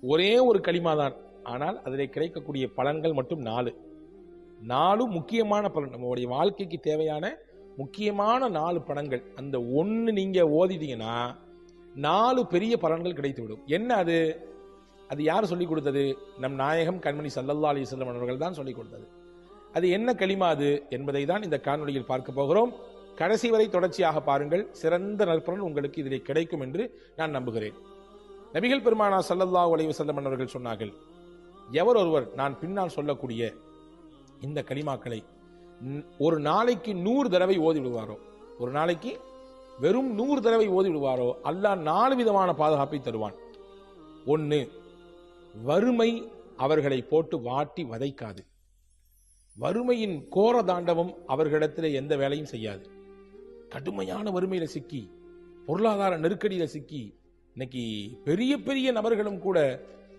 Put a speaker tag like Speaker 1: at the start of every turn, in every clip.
Speaker 1: ஒரே ஒரு களிமா தான், ஆனால் அதிலே கிடைக்கக்கூடிய பலன்கள் மட்டும் 4 முக்கியமான பலன். நம்மளுடைய வாழ்க்கைக்கு தேவையான முக்கியமான 4 பலன்கள். அந்த ஒன்று நீங்க ஓதிட்டீங்கன்னா 4 பெரிய பலன்கள் கிடைத்துவிடும். என்ன அது? அது யார் சொல்லிக் கொடுத்தது? நம் நாயகம் கண்மணி ஸல்லல்லாஹு அலைஹி வஸல்லம் அவர்கள் தான் சொல்லிக் கொடுத்தது. அது என்ன களிமா அது என்பதை தான் இந்த காணொளியில் பார்க்க போகிறோம். கடைசி வரை தொடர்ச்சியாக பாருங்கள். சிறந்த நற்பலன் உங்களுக்கு இதிலே கிடைக்கும் என்று நான் நம்புகிறேன். நபிகள் பெருமானார் ஸல்லல்லாஹு அலைஹி வஸல்லம் அவர்கள் சொன்னார்கள், எவர் ஒருவர் நான் பின்னால் சொல்லக்கூடிய இந்த களிமாக்களை ஒரு நாளைக்கு 100 தடவை ஓதி விடுவாரோ, ஒரு நாளைக்கு வெறும் 100 தடவை ஓதி விடுவாரோ, அல்லாஹ் 4 விதமான பாதுகாப்பை தருவான். 1, வறுமை அவர்களை போட்டு வாட்டி வதைக்காது. வறுமையின் கோர தாண்டவம் அவர்களிடத்தில் எந்த வேலையும் செய்யாது. கடுமையான வறுமையில சிக்கி, பொருளாதார நெருக்கடியில சிக்கி, இன்னைக்கு பெரிய பெரிய நபர்களும் கூட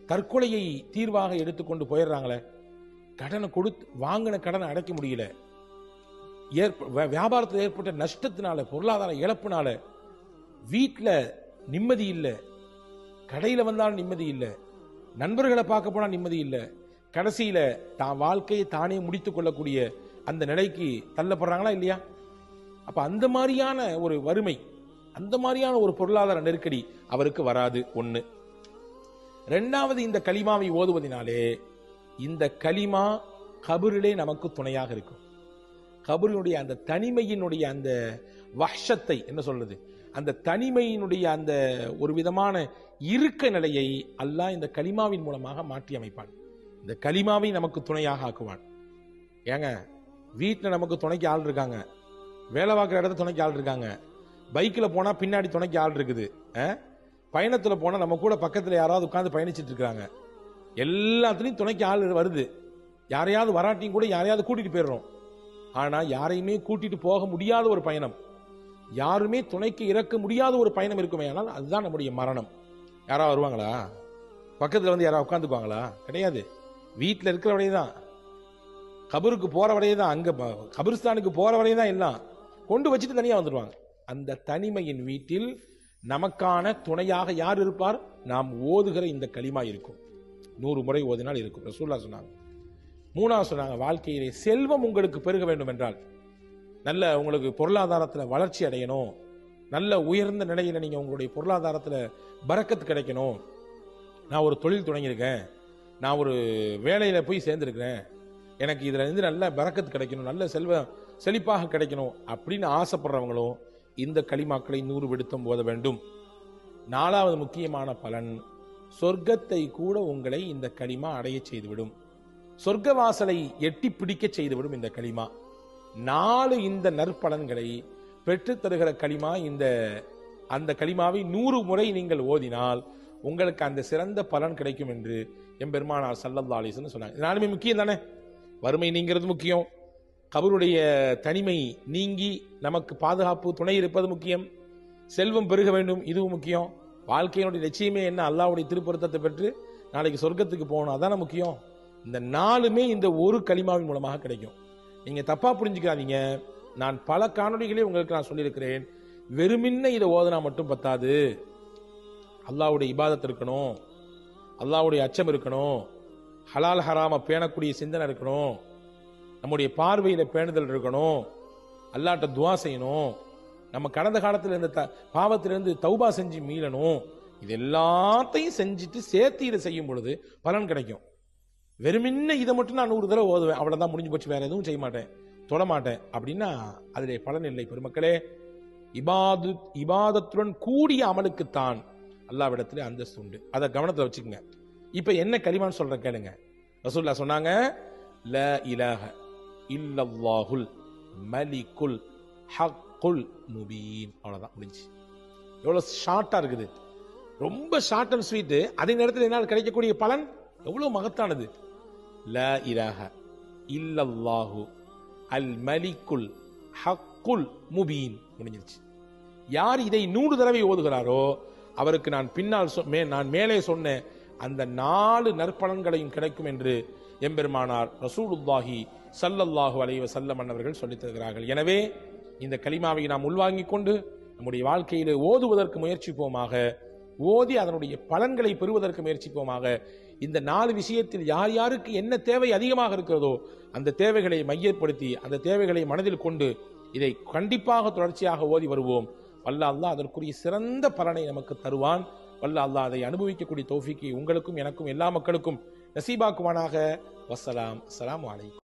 Speaker 1: தற்கொலையை தீர்வாக எடுத்துக்கொண்டு போயிடுறாங்களே. கடனை கொடுத்து வாங்கின கடனை அடைக்க முடியல, வியாபாரத்தில் ஏற்பட்ட நஷ்டத்தினால, பொருளாதார இழப்புனால வீட்டில் நிம்மதி இல்லை, கடையில் வந்தாலும் நிம்மதி இல்லை, நண்பர்களை பார்க்க போனால் நிம்மதி இல்லை, கடைசியில தான் வாழ்க்கையை தானே முடித்துக் கொள்ளக்கூடிய அந்த நிலைக்கு தள்ளப்படுறாங்களா இல்லையா? அப்ப அந்த மாதிரியான ஒரு வறுமை, அந்த மாதிரியான ஒரு பொருளாதார நெருக்கடி அவருக்கு வராது. 1. 2வது, இந்த கலிமாவை ஓதுவதனாலே இந்த கலிமா கபரிலே நமக்கு துணையாக இருக்கும். கபரினுடைய அந்த தனிமையினுடைய அந்த வஹ்ஷத்தை என்ன சொல்றது, அந்த தனிமையினுடைய அந்த ஒரு விதமான இருக்க நிலையை அல்லாஹ் இந்த கலிமாவின் மூலமாக மாற்றி அமைப்பான். இந்த கலிமாவை நமக்கு துணையாக ஆக்குவான். ஏங்க, வீட்டில் நமக்கு துணைக்கு ஆள் இருக்காங்க, வேலை பார்க்குற இடத்துல துணைக்கு ஆள் இருக்காங்க, பைக்கில் போனால் பின்னாடி துணைக்கு ஆள் இருக்குது, பயணத்தில் போனால் நம்ம கூட பக்கத்தில் யாராவது உட்காந்து பயணிச்சுட்டு இருக்கிறாங்க, எல்லாத்துலேயும் துணைக்கு ஆள் வருது. யாரையாவது வராட்டியும் கூட யாரையாவது கூட்டிட்டு போயிடுறோம். ஆனால் யாரையுமே கூட்டிட்டு போக முடியாத ஒரு பயணம், யாருமே துணைக்கு இறக்க முடியாத ஒரு பயணம் இருக்குமே, ஆனால் அதுதான் நம்முடைய மரணம். யாராவது வருவாங்களா? பக்கத்தில் வந்து யாராவது உட்காந்துக்குவாங்களா? கிடையாது. வீட்டில் இருக்கிற வரையே தான், கபருக்கு போற வரையே தான், அங்க கபிரிஸ்தானுக்கு போற வரையே தான் எல்லாம் கொண்டு வச்சுட்டு தனியா வந்துடுவாங்க. அந்த தனிமையின் வீட்டில் நமக்கான துணையாக யார் இருப்பார்? நாம் ஓதுகிற இந்த கலிமா இருக்கும். 100 முறை ஓதினால் இருக்கும். ரசூலுல்லாஹ் சொன்னாங்க. 3வது சொன்னாங்க, வாழ்க்கையிலே செல்வம் உங்களுக்கு பெருக வேண்டும் என்றால், நல்ல உங்களுக்கு பொருளாதாரத்தில் வளர்ச்சி அடையணும், நல்ல உயர்ந்த நிலையில நீங்க உங்களுடைய பொருளாதாரத்தில் பரக்கத்து கிடைக்கணும், நான் ஒரு தொழில் தொடங்கியிருக்கேன், நான் ஒரு வேலையில போய் சேர்ந்திருக்கிறேன், எனக்கு இதுல இருந்து நல்ல பரக்கத்து கிடைக்கணும், நல்ல செழிப்பாக கிடைக்கணும் அப்படின்னு ஆசைப்படுறவங்களும் இந்த கலிமாக்களை 100 விடுத்தம் ஓத வேண்டும். 4வது முக்கியமான பலன், சொர்க்கத்தை கூட உங்களை இந்த கலிமா அடைய செய்துவிடும். சொர்க்க வாசலை எட்டி பிடிக்க செய்துவிடும் இந்த கலிமா. 4 இந்த நற்பலன்களை பெற்று தருகிற கலிமா. அந்த கலிமாவை 100 முறை நீங்கள் ஓதினால் உங்களுக்கு அந்த சிறந்த பலன் கிடைக்கும் என்று எம்பெருமானார் ஸல்லல்லாஹு அலைஹி வஸல்லம் சொன்னாங்க. நானுமே முக்கியம் தானே, வறுமை நீங்கிறது முக்கியம், கபருடைய தனிமை நீங்கி நமக்கு பாதுகாப்பு துணை இருப்பது முக்கியம், செல்வம் பெருக வேண்டும் இதுவும் முக்கியம், வாழ்க்கையினுடைய லட்சியமே என்ன, அல்லாஹ்வுடைய திருப்பொருத்தத்தை பெற்று நாளைக்கு சொர்க்கத்துக்கு போகணும், அதான முக்கியம். இந்த 4மே இந்த ஒரு கலிமாவின் மூலமாக கிடைக்கும். நீங்க தப்பா புரிஞ்சுக்காதீங்க. நான் பல காணொளிகளே உங்களுக்கு நான் சொல்லியிருக்கிறேன், வெறுமின்ன இதை ஓதனா மட்டும் பத்தாது. அல்லாஹ்வுடைய இபாதத் இருக்கணும், அல்லாஹ்வுடைய அச்சம் இருக்கணும், ஹலால் ஹராம பேணக்கூடிய சிந்தனை இருக்கணும், நம்முடைய பார்வையில பேணுதல் இருக்கணும், அல்லாஹ்ட்ட துஆ செய்யணும், நம்ம கடந்த காலத்தில் இருந்த பாவத்திலிருந்து தௌபா செஞ்சு மீளணும். இது எல்லாத்தையும் செஞ்சுட்டு சேர்த்து இதை செய்யும் பொழுது பலன் கிடைக்கும். வெறுமின்ன இதை மட்டும் நான் 100 தடவை ஓதுவேன், அவ்வளவுதான், முடிஞ்சு போச்சு, வேற எதுவும் செய்ய மாட்டேன், தொட மாட்டேன் அப்படின்னா அதிலே பலன் இல்லை. பெருமக்களே, இபாதத்துடன் கூடிய அமலுக்குத்தான் அல்லாஹ்விடத்திலே அந்தஸ்து உண்டு. அதை கவனத்தில் வச்சுக்கோங்க. இப்ப என்ன கலிமான்னு சொல்ற கேளுங்க. ரசூலுல்லாஹ் சொன்னாங்க, லா இலாஹ இல்லல்லாஹுல் மலிக்குல் ஹக்குல் முபீன். அவ்வளவுதான், முடிஞ்சு. எவ்வளவு ஷார்ட்டா இருக்குது, ரொம்ப ஷார்ட் அண்ட் ஸ்வீட். அதே நேரத்தில் என்னால் கிடைக்கக்கூடிய பலன் எவ்வளவு மகத்தானது. லா இலாஹ இல்லல்லாஹு அல் மலிக்குல் ஹக்குல் முபீன், முடிஞ்சிருச்சு. யார் இதை 100 தடவை ஓதுகிறாரோ அவருக்கு நான் மேலே சொன்ன அந்த 4 நற்பலன்களையும் கிடைக்கும் என்று எம்பெருமானார் ரசூலுல்லாஹி ஸல்லல்லாஹு அலைஹி வஸல்லம் அவர்கள் சொல்லித் தருகிறார்கள். எனவே இந்த கலிமாவை நாம் உள்வாங்கிக் கொண்டு நம்முடைய வாழ்க்கையிலே ஓதுவதற்கு முயற்சிப்போமாக. ஓதி அதனுடைய பலன்களை பெறுவதற்கு முயற்சிப்போமாக. இந்த 4 விஷயத்தில் யார் யாருக்கு என்ன தேவை அதிகமாக இருக்கிறதோ அந்த தேவைகளை மையப்படுத்தி அந்த தேவைகளை மனதில் கொண்டு இதை கண்டிப்பாக தொடர்ச்சியாக ஓதி வருவோம். வல்ல அல்லாஹ் அதற்குரிய சிறந்த பலனை நமக்கு தருவான். வல்ல அல்லாஹ் அதை அனுபவிக்கக்கூடிய தௌஃபீக்கை உங்களுக்கும் எனக்கும் எல்லா மக்களுக்கும் நசீபாக்குவானாக. வஸ்ஸலாம். அஸ்ஸலாமு அலைக்கும்.